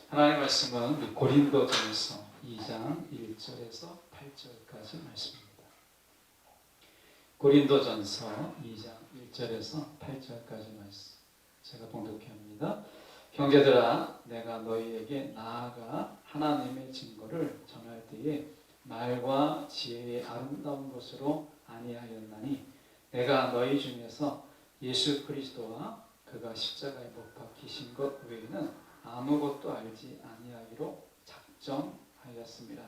하나님의 말씀은 우리 고린도전서 2장 1절에서 8절까지 말씀입니다. 고린도전서 2장 1절에서 8절까지 말씀 제가 봉독해 합니다. 형제들아, 내가 너희에게 나아가 하나님의 증거를 전할 때에 말과 지혜의 아름다운 것으로 아니하였나니 내가 너희 중에서 예수 그리스도와 그가 십자가에 못 박히신 것 외에는 아무것도 알지 아니하기로 작정하였습니다.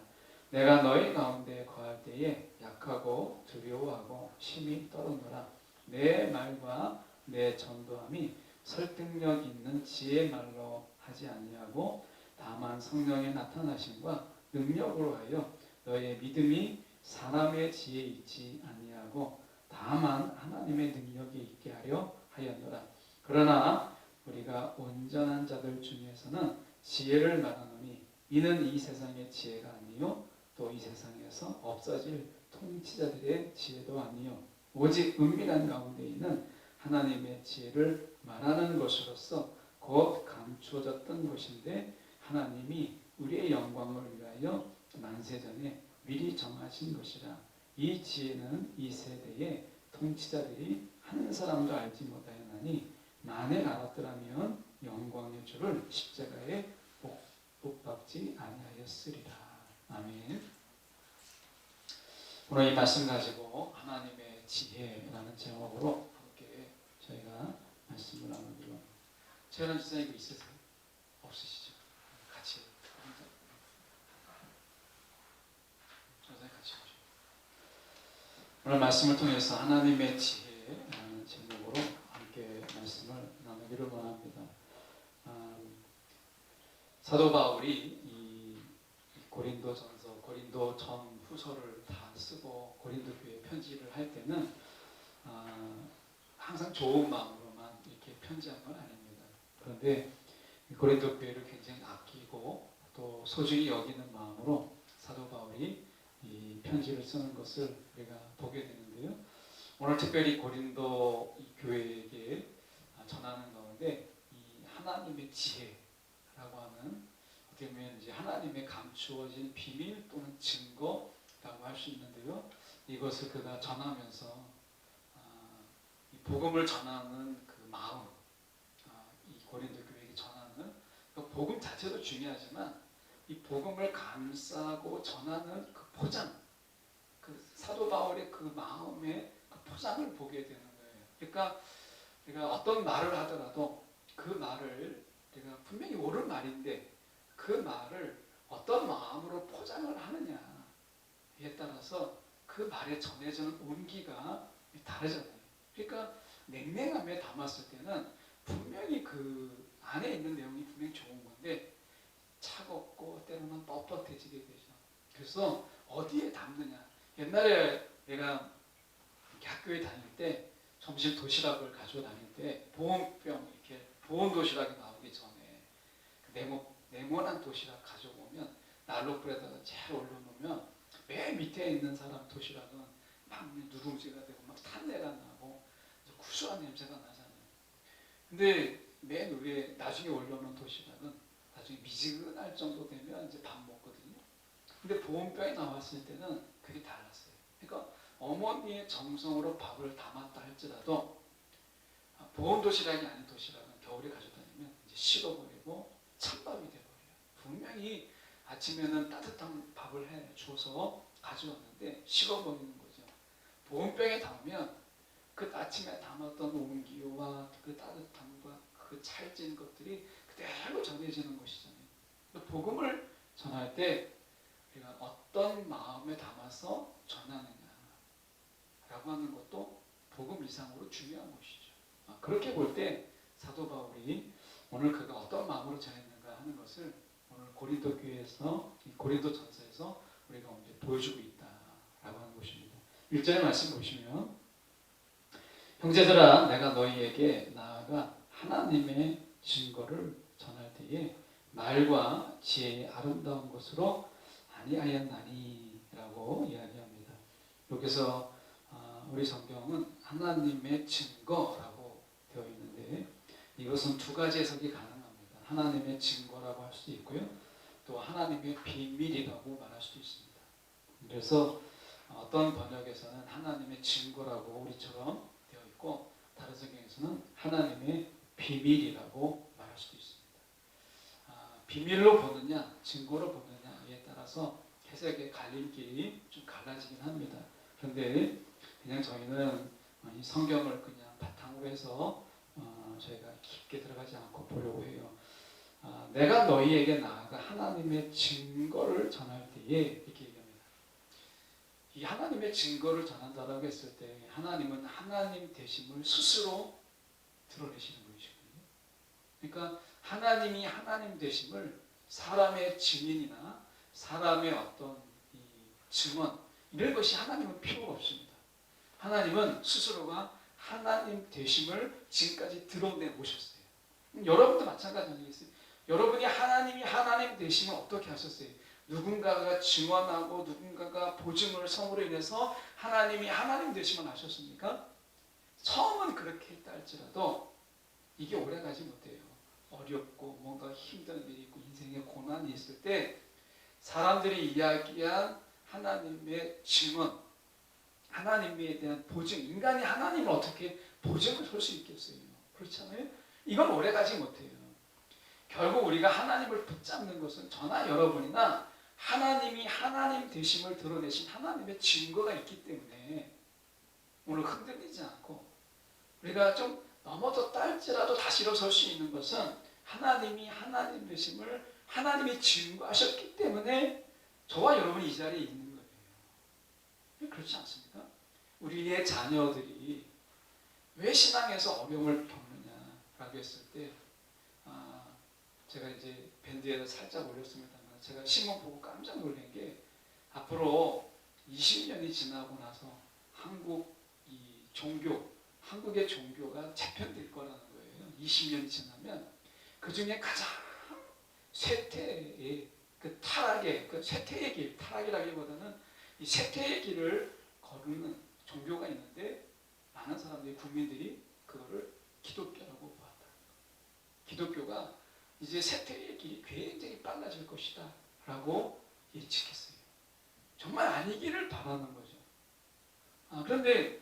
내가 너희 가운데 거할 때에 약하고 두려워하고 심히 떨었노라. 내 말과 내 전도함이 설득력 있는 지혜의 말로 하지 아니하고 다만 성령의 나타나심과 능력으로 하여 너희의 믿음이 사람의 지혜에 있지 아니하고 다만 하나님의 능력이 있게 하려 하였노라. 그러나 우리가 온전한 자들 중에서는 지혜를 말하노니 이는 이 세상의 지혜가 아니요 또 이 세상에서 없어질 통치자들의 지혜도 아니요 오직 은밀한 가운데 있는 하나님의 지혜를 말하는 것으로서 곧 감추어졌던 것인데 하나님이 우리의 영광을 위하여 만세전에 미리 정하신 것이라. 이 지혜는 이 세대의 통치자들이 한 사람도 알지 못하였나니 만일 알았더라면 영광의 주를 십자가에 못 박지 아니하였으리라. 아멘. 오늘 이 말씀 가지고 하나님의 지혜라는 제목으로 함께 저희가 말씀을 나누기로 합니다. 최연한 지사님 있으세요? 없으시죠? 같이 같이 보시죠. 오늘 말씀을 통해서 하나님의 지혜라는 제목으로 함께 말씀을 나누기를 원합니다. 사도 바울이 이 고린도전서, 고린도전 후서를 다 쓰고 고린도 교회에 편지를 할 때는 항상 좋은 마음으로만 이렇게 편지한 건 아닙니다. 그런데 고린도 교회를 굉장히 아끼고 또 소중히 여기는 마음으로 사도 바울이 이 편지를 쓰는 것을 우리가 보게 되는데요. 오늘 특별히 고린도 교회에게 전하는 가운데 이 하나님의 지혜라고 하는 어떻게 보면 이제 하나님의 감추어진 비밀 또는 증거라고 할 수 있는데요. 이것을 그가 전하면서 이 복음을 전하는 그 마음, 이 고린도 교회에게 전하는 그 복음 자체도 중요하지만 이 복음을 감싸고 전하는 그 포장, 그 사도 바울의 그 마음의 그 포장을 보게 되는 거예요. 그러니까 내가 어떤 말을 하더라도 그 말을 내가 분명히 옳은 말인데 그 말을 어떤 마음으로 포장을 하느냐에 따라서 그 말에 전해지는 온기가 다르잖아요. 그러니까 냉랭함에 담았을 때는 분명히 그 안에 있는 내용이 분명히 좋은 건데 차갑고 때로는 뻣뻣해지게 되죠. 그래서 어디에 담느냐. 옛날에 내가 학교에 다닐 때 점심 도시락을 가지고 다닐 때 보온병 이렇게 보온 도시락이 나오기 전에 네모난 도시락 가져오면 난로불에다가 잘 올려놓으면 맨 밑에 있는 사람 도시락은 막 누룽지가 되고 막 탄내가 나고 구수한 냄새가 나잖아요. 근데 맨 위에 나중에 올려놓은 도시락은 나중에 미지근할 정도 되면 이제 밥 먹거든요. 근데 보온병이 나왔을 때는 그게 달랐어요. 그러니까 어머니의 정성으로 밥을 담았다 할지라도 보온 도시락이 아닌 도시락은 겨울에 가져다니면 이제 식어버리고 찬밥이 돼버려요. 분명히 아침에는 따뜻한 밥을 해 줘서 가져왔는데 식어버리는 거죠. 보온병에 담으면 그 아침에 담았던 온기와 그 따뜻함과 그 찰진 것들이 그대로 전해지는 것이잖아요. 복음을 전할 때 우리가 어떤 마음에 담아서 전하느냐라고 하는 것도 복음 이상으로 중요한 것이죠. 그렇게 볼 때 사도 바울이 오늘 그가 어떤 마음으로 전했는가 하는 것을 오늘 고린도 교회에서 고린도 전서에서 우리가 이제 보여주고 있다라고 하는 것입니다. 1절의 말씀 보시면 형제들아, 내가 너희에게 나아가 하나님의 증거를 전할 때에 말과 지혜의 아름다운 것으로 아니하였나니 라고 이야기합니다. 여기서 우리 성경은 하나님의 증거라고 되어 있는데 이것은 두 가지 해석이 가능합니다. 하나님의 증거라고 할 수도 있고요. 또 하나님의 비밀이라고 말할 수도 있습니다. 그래서 어떤 번역에서는 하나님의 증거라고 우리처럼 되어 있고 다른 성경에서는 하나님의 비밀이라고 말할 수도 있습니다. 비밀로 보느냐 증거로 보느냐에 따라서 해석의 갈림길이 좀 갈라지긴 합니다. 그런데 그냥 저희는 이 성경을 그냥 바탕으로 해서 저희가 깊게 들어가지 않고 보려고 해요. 내가 너희에게 나아가 하나님의 증거를 전할 때에 이렇게 얘기합니다. 이 하나님의 증거를 전한다라고 했을 때 하나님은 하나님 되심을 스스로 드러내시는 분이시거든요. 그러니까 하나님이 하나님 되심을 사람의 증인이나 사람의 어떤 이 증언 이런 것이 하나님은 필요가 없습니다. 하나님은 스스로가 하나님 되심을 지금까지 드러내 오셨어요. 여러분도 마찬가지 아니겠어요? 여러분이 하나님이 하나님 되심을 어떻게 하셨어요? 누군가가 증언하고 누군가가 보증을 성으로 인해서 하나님이 하나님 되심을 하셨습니까? 처음은 그렇게 했다 할지라도 이게 오래가지 못해요. 어렵고 뭔가 힘든 일이 있고 인생에 고난이 있을 때 사람들이 이야기한 하나님의 증언, 하나님에 대한 보증, 인간이 하나님을 어떻게 보증을 설 수 있겠어요? 그렇잖아요? 이건 오래가지 못해요. 결국 우리가 하나님을 붙잡는 것은 저나 여러분이나 하나님이 하나님 되심을 드러내신 하나님의 증거가 있기 때문에 오늘 흔들리지 않고 우리가 좀 넘어졌다 할지라도 다시 일어설 수 있는 것은 하나님이 하나님 되심을 하나님이 증거하셨기 때문에 저와 여러분이 이 자리에 있는 거예요. 그렇지 않습니까? 우리의 자녀들이 왜 신앙에서 어려움을 겪느냐라고 했을 때 제가 이제 밴드에다 살짝 올렸습니다만 제가 신문 보고 깜짝 놀란 게 앞으로 20년이 지나고 나서 한국의 종교가 재편될 거라는 거예요. 20년이 지나면 그 중에 가장 쇠퇴의 그 타락의 그 쇠퇴의 길, 타락이라기보다는 이 쇠퇴의 길을 거르는 종교가 있는데 많은 사람들이 국민들이 그거를 기독교라고 보았다. 기독교가 이제 쇠퇴의 길이 굉장히 빨라질 것이다 라고 예측했어요. 정말 아니기를 바라는 거죠. 그런데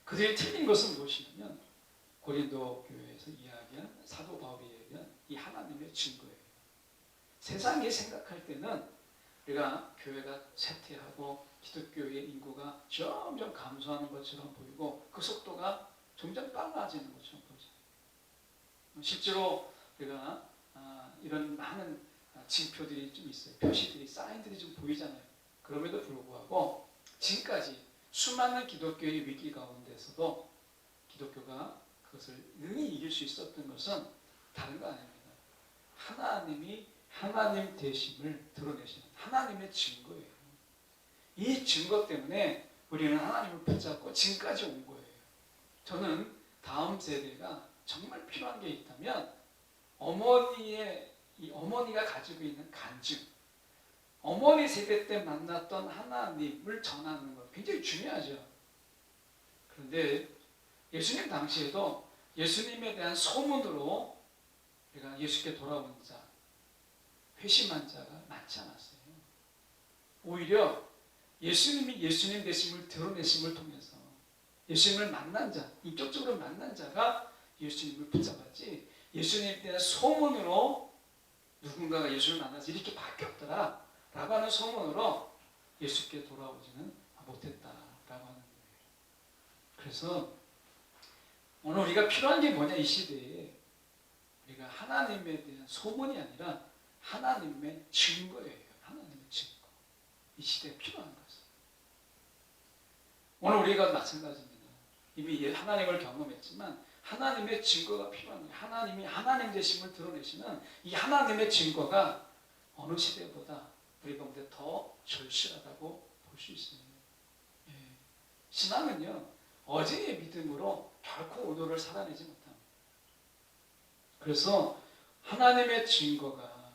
그들이 틀린 것은 무엇이냐면 고린도 교회에서 이야기한 사도 바울이 이야기한 이 하나님의 증거예요. 세상이 생각할 때는 우리가 교회가 쇠퇴하고 기독교의 인구가 점점 감소하는 것처럼 보이고 그 속도가 점점 빨라지는 것처럼 보이죠. 실제로 우리가 이런 많은 징표들이 좀 있어요. 표시들이, 사인들이 좀 보이잖아요. 그럼에도 불구하고 지금까지 수많은 기독교의 위기 가운데서도 기독교가 그것을 능히 이길 수 있었던 것은 다른 거 아닙니다. 하나님이 하나님 되심을 드러내시는 하나님의 증거예요. 이 증거 때문에 우리는 하나님을 붙잡고 지금까지 온 거예요. 저는 다음 세대가 정말 필요한 게 있다면 어머니가 가지고 있는 간증, 어머니 세대 때 만났던 하나님을 전하는 것 굉장히 중요하죠. 그런데 예수님 당시에도 예수님에 대한 소문으로 우리가 예수께 돌아온 자, 회심한 자가 많지 않았어요. 오히려 예수님이 예수님 되심을 드러내심을 통해서 예수님을 만난 자, 인격적으로 만난 자가 예수님을 붙잡았지 예수님에 대한 소문으로 누군가가 예수를 만나서 이렇게 바뀌었더라 라고 하는 소문으로 예수께 돌아오지는 못했다라고 하는 거예요. 그래서 오늘 우리가 필요한 게 뭐냐, 이 시대에 우리가 하나님에 대한 소문이 아니라 하나님의 증거예요. 하나님의 증거. 이 시대에 필요한 것은 오늘 우리가 마찬가지입니다. 이미 하나님을 경험했지만 하나님의 증거가 필요한 거예요. 하나님이 하나님 되심을 드러내시는 이 하나님의 증거가 어느 시대보다 우리 가운데 더 절실하다고 볼 수 있습니다. 예. 신앙은요, 어제의 믿음으로 결코 오늘을 살아내지 못합니다. 그래서 하나님의 증거가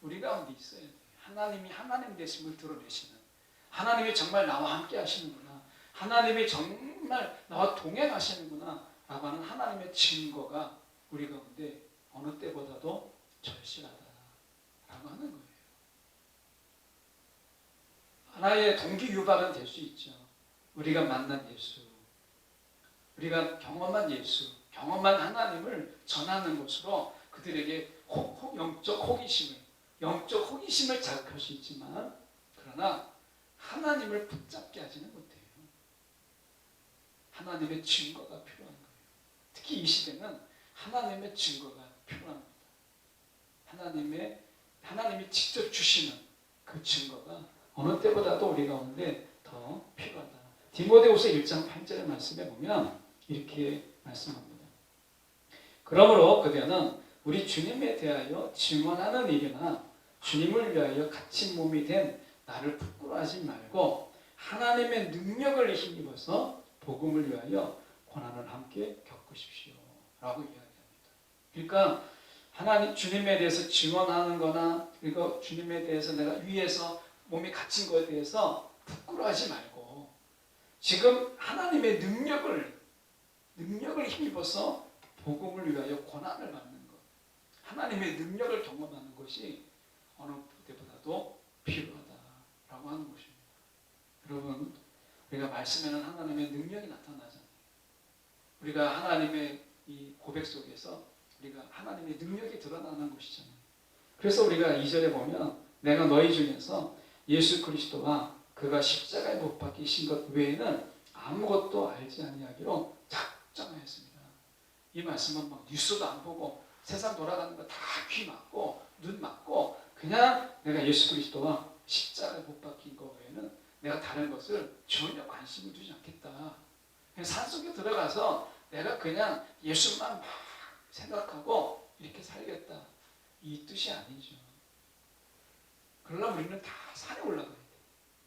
우리 가운데 있어야 돼요. 하나님이 하나님 되심을 드러내시는, 하나님이 정말 나와 함께 하시는구나, 하나님이 정말 나와 동행하시는구나 라고 하는 하나님의 증거가 우리 가운데 어느 때보다도 절실하다라고 하는 거예요. 하나의 동기 유발은 될 수 있죠. 우리가 만난 예수, 우리가 경험한 예수, 경험한 하나님을 전하는 것으로 그들에게 영적 호기심을 자극할 수 있지만, 그러나 하나님을 붙잡게 하지는 못해요. 하나님의 증거가 필요한 거예요. 특히 이 시대는 하나님의 증거가 필요합니다. 하나님이 직접 주시는 그 증거가 어느 때보다도 우리 가운데 더 필요하다. 디모데후서 1장 8절의 말씀에 보면 이렇게 말씀합니다. 그러므로 그대는 우리 주님에 대하여 증언하는 일이나 주님을 위하여 갇힌 몸이 된 나를 부끄러워하지 말고 하나님의 능력을 힘입어서 복음을 위하여 고난을 함께 겪으십시오 라고 이야기합니다. 그러니까 하나님 주님에 대해서 증언하는 거나, 그리고 주님에 대해서 내가 위에서 몸이 갇힌 것에 대해서 부끄러워하지 말고 지금 하나님의 능력을 힘입어서 복음을 위하여 고난을 받는 것, 하나님의 능력을 경험하는 것이 어느 때보다도 필요하다라고 하는 것입니다. 여러분, 우리가 말씀에는 하나님의 능력이 나타나잖아요. 우리가 하나님의 이 고백 속에서 우리가 하나님의 능력이 드러나는 것이잖아요. 그래서 우리가 2절에 보면 내가 너희 중에서 예수 그리스도와 그가 십자가에 못 박히신 것 외에는 아무것도 알지 아니하기로 작정하였습니다. 이 말씀은 막 뉴스도 안 보고 세상 돌아가는 거 다 귀 막고 눈 막고 그냥 내가 예수 그리스도와 십자가에 못 박힌 것 외에는 내가 다른 것을 전혀 관심을 두지 않겠다. 그냥 산속에 들어가서 내가 그냥 예수만 막 생각하고 이렇게 살겠다. 이 뜻이 아니죠. 그러려면 우리는 다 산에 올라가야 돼요.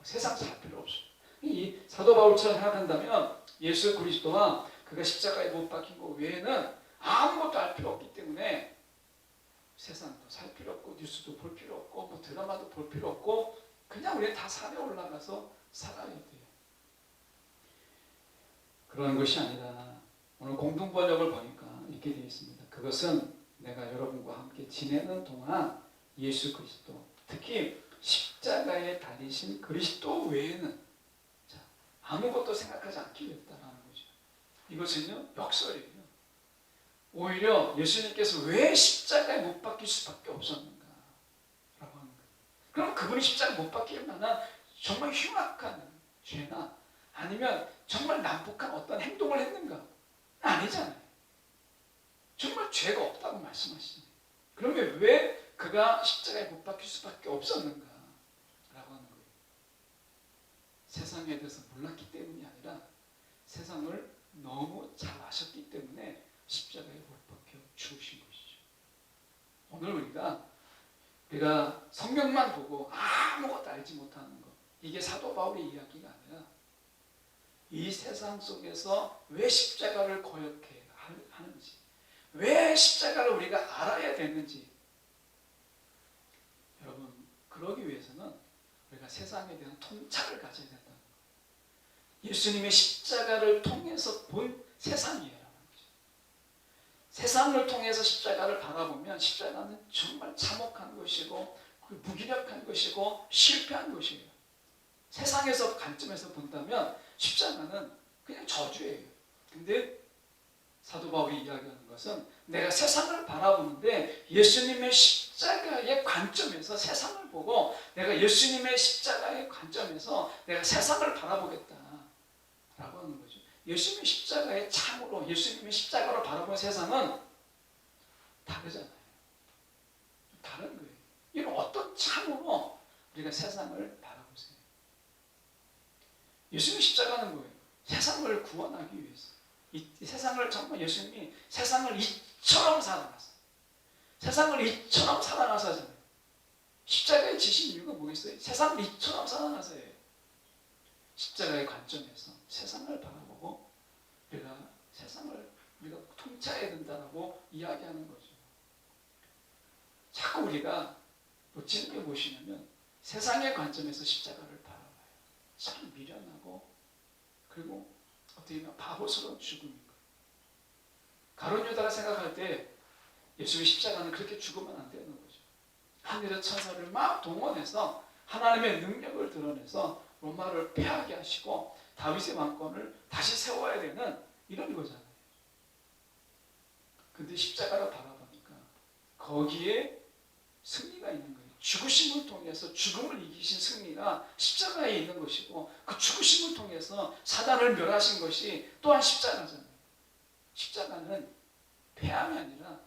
세상 살 필요 없어요. 이 사도 바울처럼 생각한다면 예수 그리스도와 그가 십자가에 못 박힌 것 외에는 아무것도 알 필요 없기 때문에 세상도 살 필요 없고 뉴스도 볼 필요 없고 뭐 드라마도 볼 필요 없고 그냥 우리는 다 산에 올라가서 살아야 돼요. 그런 것이 아니라 오늘 공동 번역을 보니까 이렇게 되어 있습니다. 그것은 내가 여러분과 함께 지내는 동안 예수 그리스도, 특히 십자가에 달리신 그리스도 외에는 아무것도 생각하지 않기로 했다는 거죠. 이것은요 역설이에요. 오히려 예수님께서 왜 십자가에 못 박힐 수밖에 없었는가 라고 하는 거예요. 그럼 그분이 십자가에 못 박힐 만한 정말 흉악한 죄나 아니면 정말 난폭한 어떤 행동을 했는가? 아니잖아요. 정말 죄가 없다고 말씀하시잖아요. 그러면 왜 그가 십자가에 못 박힐 수밖에 없었는가? 라고 하는 거예요. 세상에 대해서 몰랐기 때문이 아니라 세상을 너무 잘 아셨기 때문에 십자가에 못 박혀 죽으신 것이죠. 오늘 우리가 성경만 보고 아무것도 알지 못하는 것, 이게 사도 바울의 이야기가 아니라 이 세상 속에서 왜 십자가를 거역해 하는지, 왜 십자가를 우리가 알아야 되는지, 여러분 그러기 위해서는 우리가 세상에 대한 통찰을 가져야 된다는 거예요. 예수님의 십자가를 통해서 본 세상이에요. 세상을 통해서 십자가를 바라보면 십자가는 정말 참혹한 것이고 무기력한 것이고 실패한 것이에요. 세상에서 관점에서 본다면 십자가는 그냥 저주예요. 근데 사도 바울이 이야기하는 것은 내가 세상을 바라보는데 예수님의 십자가의 관점에서 세상을 보고 내가 예수님의 십자가의 관점에서 내가 세상을 바라보겠다 라고 하는 거죠. 예수님의 십자가의 참으로 예수님의 십자가로 바라보는 세상은 다르잖아요. 다른 거예요. 이런 어떤 참으로 우리가 세상을 바라보세요. 예수님의 십자가는 뭐예요? 세상을 구원하기 위해서. 이 세상을 정말 예수님이 세상을 이처럼 사랑하세요. 세상을 이처럼 사랑하셔서 십자가에 지신 이유가 뭐겠어요? 세상을 이처럼 사랑하세요. 십자가의 관점에서 세상을 바라보고 우리가 통찰해야 된다라고 이야기하는 거죠. 자꾸 우리가 놓치는 게 무엇이냐면 세상의 관점에서 십자가를 바라봐요. 참 미련하고 그리고 어떻게 보면 바보스러운 죽음인 거예요. 가룟 유다가 생각할 때 예수의 십자가는 그렇게 죽으면 안 되는 거죠. 하늘의 천사를 막 동원해서 하나님의 능력을 드러내서 로마를 패하게 하시고 다윗의 왕권을 다시 세워야 되는 이런 거잖아요. 근데 십자가를 바라보니까 거기에 승리가 있는 거예요. 죽으심을 통해서 죽음을 이기신 승리가 십자가에 있는 것이고, 그 죽으심을 통해서 사단을 멸하신 것이 또한 십자가잖아요. 십자가는 패함이 아니라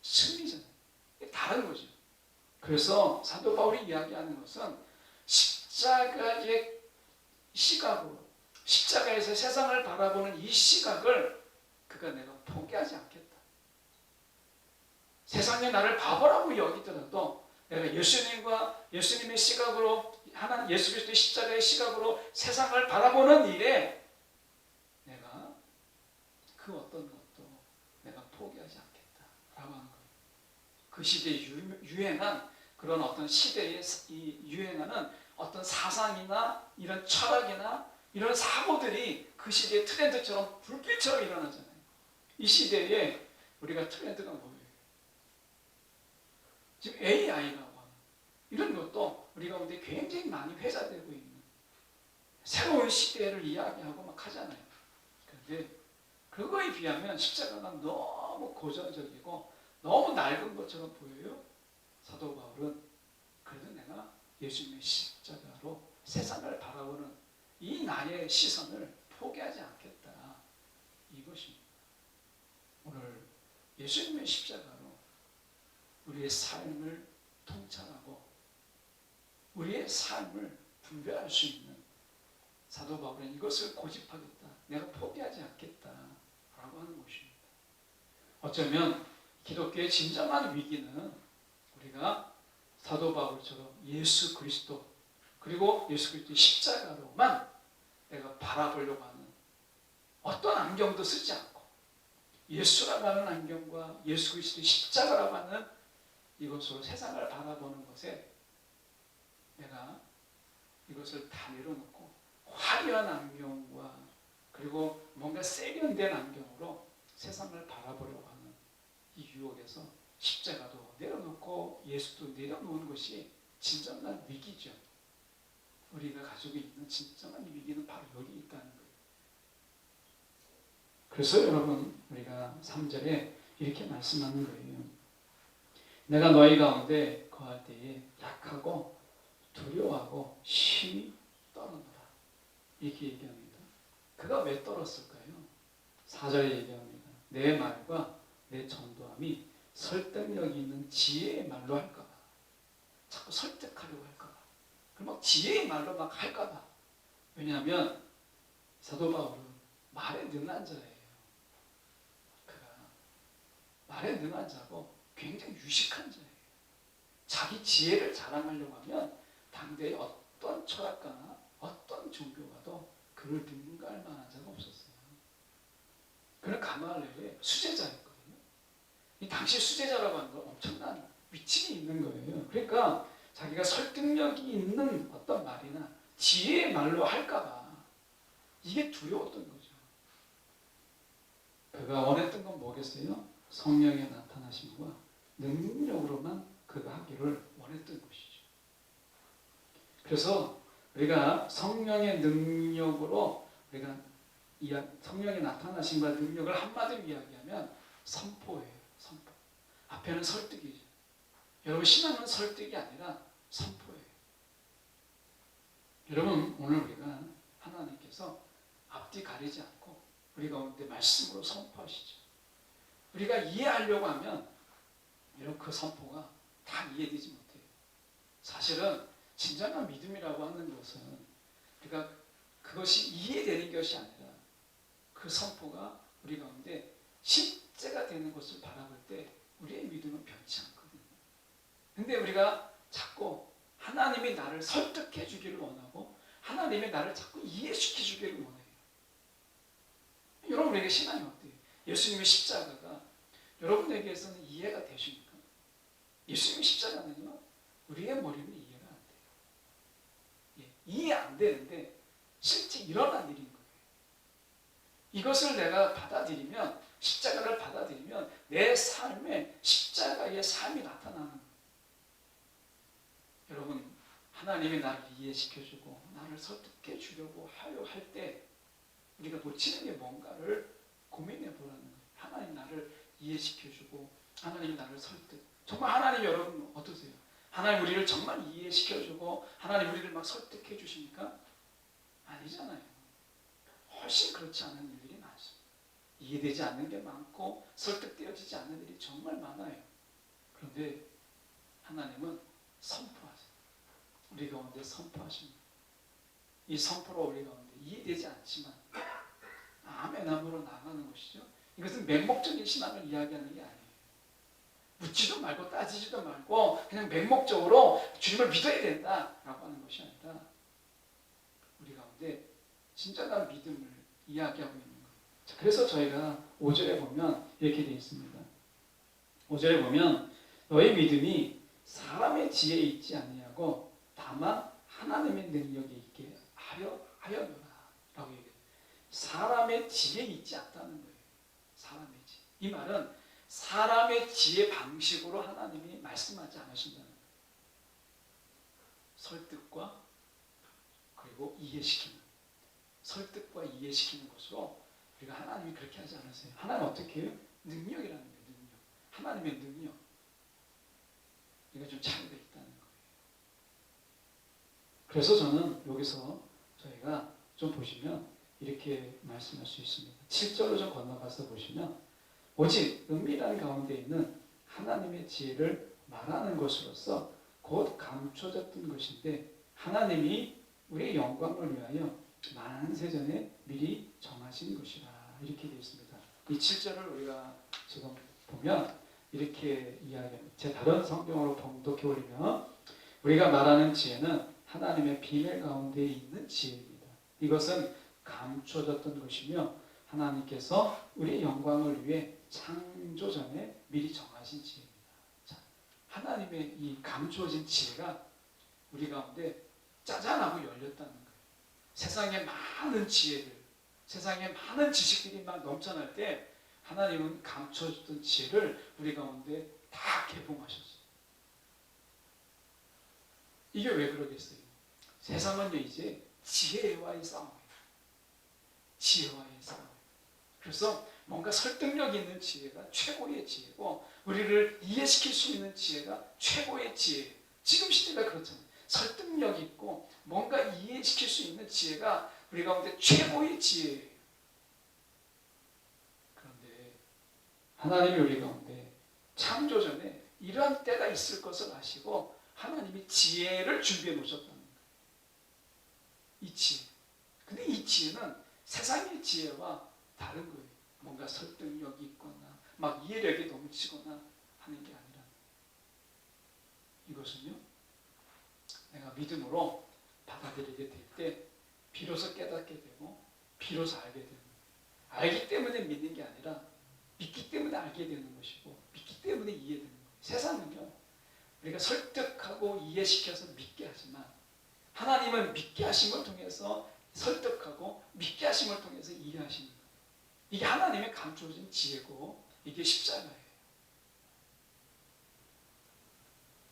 승리잖아요. 다른 거죠. 그래서 사도 바울이 이야기하는 것은 십자가의 시각으로, 십자가에서 세상을 바라보는 이 시각을 그가 내가 포기하지 않겠다. 세상에 나를 바보라고 여기더라도 내가 예수님의 시각으로, 하나님 예수 그리스도의 십자가의 시각으로 세상을 바라보는 일에 내가 그 어떤 것도 내가 포기하지 않겠다라고 하는 거예요. 그 시대에 유행한 그런 어떤 시대에 유행하는 어떤 사상이나 이런 철학이나 이런 사고들이 그 시대의 트렌드처럼 불길처럼 일어나잖아요. 이 시대에 우리가 트렌드가 뭐예요? 지금 AI라고 하는 이런 것도 우리 가운데 굉장히 많이 회자되고 있는 새로운 시대를 이야기하고 막 하잖아요. 그런데 그거에 비하면 십자가가 너무 고전적이고 너무 낡은 것처럼 보여요. 사도 바울은 그래도 내가 예수님의 십자가로 세상을 바라보는 이 나의 시선을 포기하지 않겠다. 이것입니다. 오늘 예수님의 십자가로 우리의 삶을 통찰하고 우리의 삶을 분별할 수 있는 사도 바울은 이것을 고집하겠다. 내가 포기하지 않겠다. 라고 하는 것입니다. 어쩌면 기독교의 진정한 위기는 우리가 사도 바울처럼 예수 그리스도 그리고 예수 그리스도의 십자가로만 내가 바라보려고 하는 어떤 안경도 쓰지 않고 예수라고 하는 안경과 예수 그리스도의 십자가라고 하는 이것으로 세상을 바라보는 것에 내가 이것을 다 내려놓고 화려한 안경과 그리고 뭔가 세련된 안경으로 세상을 바라보려고 하는 이 유혹에서 십자가도 내려놓고 예수도 내려놓는 것이 진정한 위기죠. 우리가 가지고 있는 진정한 위기는 바로 여기 있다는 거예요. 그래서 여러분 우리가 3절에 이렇게 말씀하는 거예요. 내가 너희 가운데 거할 때에 약하고 두려워하고 심히 떨어노라. 이렇게 얘기합니다. 그가 왜 떨었을까요? 4절에 얘기합니다. 내 말과 내 전도함이 설득력 있는 지혜의 말로 할까봐. 자꾸 설득하려고 할까봐. 그럼 막 지혜의 말로 막 할까봐. 왜냐하면 사도 바울은 말에 능한 자예요. 그가 말에 능한 자고 굉장히 유식한 자예요. 자기 지혜를 자랑하려고 하면 당대의 어떤 철학가나 어떤 종교가도 그를 능가할 만한 자가 없었어요. 그는 가말리엘의 수제자였거든요. 이 당시 수제자라고 하는 건 엄청난 위치에 있는 거예요. 그러니까 자기가 설득력이 있는 어떤 말이나 지혜의 말로 할까봐 이게 두려웠던 거죠. 그가 원했던 건 뭐겠어요? 성령의 나타나심과 능력으로만 그가 하기를 원했던 것이죠. 그래서 우리가 성령의 능력으로 우리가 성령의 나타나심과 능력을 한마디로 이야기하면 선포예요. 선포. 앞에는 설득이죠. 여러분 신앙은 설득이 아니라 선포예요. 여러분 오늘 우리가 하나님께서 앞뒤 가리지 않고 우리 가운데 말씀으로 선포하시죠. 우리가 이해하려고 하면 여러분 그 선포가 다 이해되지 못해요. 사실은 진정한 믿음이라고 하는 것은 우리가 그것이 이해되는 것이 아니라 그 선포가 우리 가운데 실제가 되는 것을 바라볼 때 우리의 믿음은 변치 않거든요. 근데 우리가 자꾸 하나님이 나를 설득해 주기를 원하고 하나님이 나를 자꾸 이해시켜 주기를 원해요. 여러분에게 신앙이 어때요? 예수님의 십자가가 여러분에게서는 이해가 되십니까? 예수님의 십자가는요, 우리의 머리는 이해가 안 돼요. 예, 이해 안 되는데 실제 일어난 일인 거예요. 이것을 내가 받아들이면, 십자가를 받아들이면 내 삶에 십자가의 삶이 나타나는 거예요. 여러분, 하나님이 나를 이해시켜주고 나를 설득해 주려고 하려 할 때 우리가 놓치는 게 뭔가를 고민해 보라는 거예요. 하나님 나를 이해시켜주고 하나님 나를 설득. 정말 하나님 여러분 어떠세요? 하나님 우리를 정말 이해시켜주고 하나님 우리를 막 설득해 주십니까? 아니잖아요. 훨씬 그렇지 않은 일들이 많습니다. 이해되지 않는 게 많고 설득되어지지 않는 일이 정말 많아요. 그런데 하나님은 선포하세요. 우리 가운데 선포하십니다. 이 선포로 우리 가운데 이해되지 않지만 아멘함으로 나가는 것이죠. 이것은 맹목적인 신앙을 이야기하는 게 아니에요. 묻지도 말고 따지지도 말고 그냥 맹목적으로 주님을 믿어야 된다라고 하는 것이 아니라 우리 가운데 진정한 믿음을 이야기하고 있는 거예요. 자, 그래서 저희가 5절에 보면 이렇게 되어 있습니다. 5절에 보면 너의 믿음이 사람의 지혜에 있지 아니하고 다만 하나님의 능력에 있게 하여노라 라고 얘기해요. 사람의 지혜에 있지 않다는 거예요. 사람의 지혜. 이 말은 사람의 지혜 방식으로 하나님이 말씀하지 않으신다는 거예요. 설득과 그리고 이해시키는, 설득과 이해시키는 것으로 우리가 하나님이 그렇게 하지 않으세요. 하나님 어떻게 해요? 능력이라는 거예요. 능력. 하나님의 능력. 이거 좀 차이가 있다는 거예요. 그래서 저는 여기서 저희가 좀 보시면 이렇게 말씀할 수 있습니다. 7절로 좀 건너가서 보시면 오직 은밀한 가운데 있는 하나님의 지혜를 말하는 것으로서 곧 감춰졌던 것인데 하나님이 우리의 영광을 위하여 만세전에 미리 정하신 것이라 이렇게 되어 있습니다. 이 7절을 우리가 지금 보면 이렇게 이야기합니다. 제 다른 성경으로 봉독해 올리면 우리가 말하는 지혜는 하나님의 비밀 가운데 있는 지혜입니다. 이것은 감춰졌던 것이며 하나님께서 우리의 영광을 위해 창조 전에 미리 정하신 지혜입니다. 자, 하나님의 이 감추어진 지혜가 우리 가운데 짜잔하고 열렸다는 거예요. 세상에 많은 지혜들, 세상에 많은 지식들이 막 넘쳐날 때 하나님은 감춰졌던 지혜를 우리 가운데 다 개봉하셨어요. 이게 왜 그러겠어요? 세상은요 이제 지혜와의 싸움이에요. 지혜와의 싸움. 그래서 뭔가 설득력 있는 지혜가 최고의 지혜고 우리를 이해시킬 수 있는 지혜가 최고의 지혜. 지금 시대가 그렇잖아요. 설득력 있고 뭔가 이해시킬 수 있는 지혜가 우리 가운데 최고의 지혜예요. 그런데 하나님이 우리 가운데 창조 전에 이러한 때가 있을 것을 아시고 하나님이 지혜를 준비해 놓으셨다는 거예요. 이 지혜. 근데 이 지혜는 세상의 지혜와 다른 거예요. 뭔가 설득력이 있거나 막 이해력이 넘치거나 하는 게 아니라 이것은요 내가 믿음으로 받아들이게 될 때 비로소 깨닫게 되고 비로소 알게 되는 거예요. 알기 때문에 믿는 게 아니라 믿기 때문에 알게 되는 것이고 믿기 때문에 이해되는 거예요. 세상은요 우리가 설득하고 이해시켜서 믿게 하지만 하나님은 믿게 하심을 통해서 설득하고 믿게 하심을 통해서 이해하시는 거예요. 이게 하나님의 감춰진 지혜고 이게 십자가예요.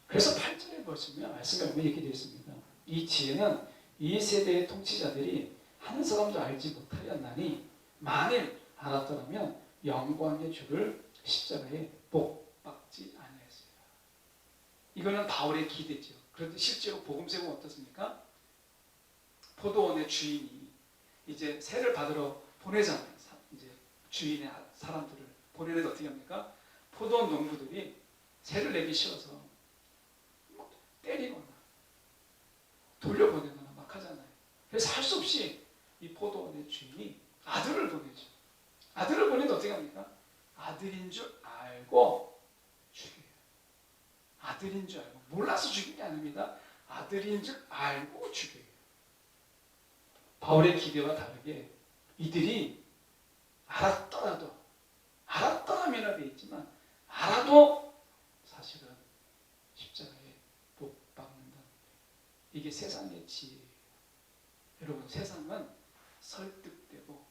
그래서 8절에 보시면 말씀에 보면 이렇게 되어 있습니다. 이 지혜는 이 세대의 통치자들이 한 사람도 알지 못하였나니 만일 알았더라면 영광의 주를 십자가에 못 박지 아니했어요. 이거는 바울의 기대죠. 그런데 실제로 복음서는 어떻습니까? 포도원의 주인이 이제 세를 받으러 보내잖아요. 이제 주인의 사람들을 보내는데 어떻게 합니까? 포도원 농부들이 세를 내기 싫어서 때리거나 돌려보내거나 막 하잖아요. 그래서 할 수 없이 이 포도원의 주인이 아들을 보내죠. 아들을 보내는데 어떻게 합니까? 아들인 줄 알고 죽여요. 아들인 줄 알고 몰라서 죽인 게 아닙니다. 아들인 줄 알고 죽여요. 바울의 기대와 다르게 이들이 알았더라면이라 되어 있지만 알아도 사실은 십자가에 못 박는다. 이게 세상의 지혜예요. 여러분 세상은 설득되고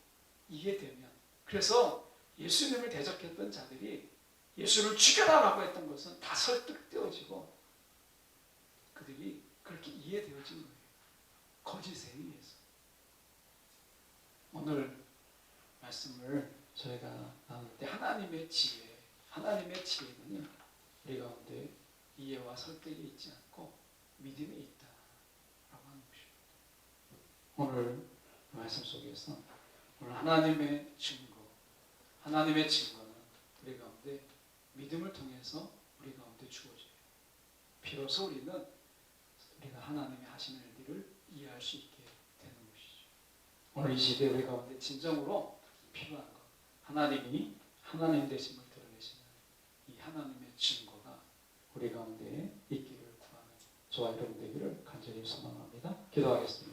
이해되면 그래서 예수님을 대적했던 자들이 예수를 죽여라라고 했던 것은 다 설득되어지고 그들이 그렇게 이해되어진 거예요. 거짓에 의해서. 오늘 말씀을 저희가 나눌 때 하나님의 지혜는요, 우리 가운데 이해와 설득이 있지 않고 믿음이 있다라고 하는 것입니다. 오늘 말씀 속에서 오늘 하나님의 증거는 우리 가운데 믿음을 통해서 우리 가운데 주어져요. 비로소 우리가 하나님이 하시는 일들을 이해할 수 있게 되는 것이죠. 오늘 이 시대에 우리 가운데 진정으로 필요한 것, 하나님이 하나님 되심을 드러내시는 이 하나님의 증거가 우리 가운데 있기를 구하는 저와 여러분 되기를 간절히 소망합니다. 기도하겠습니다.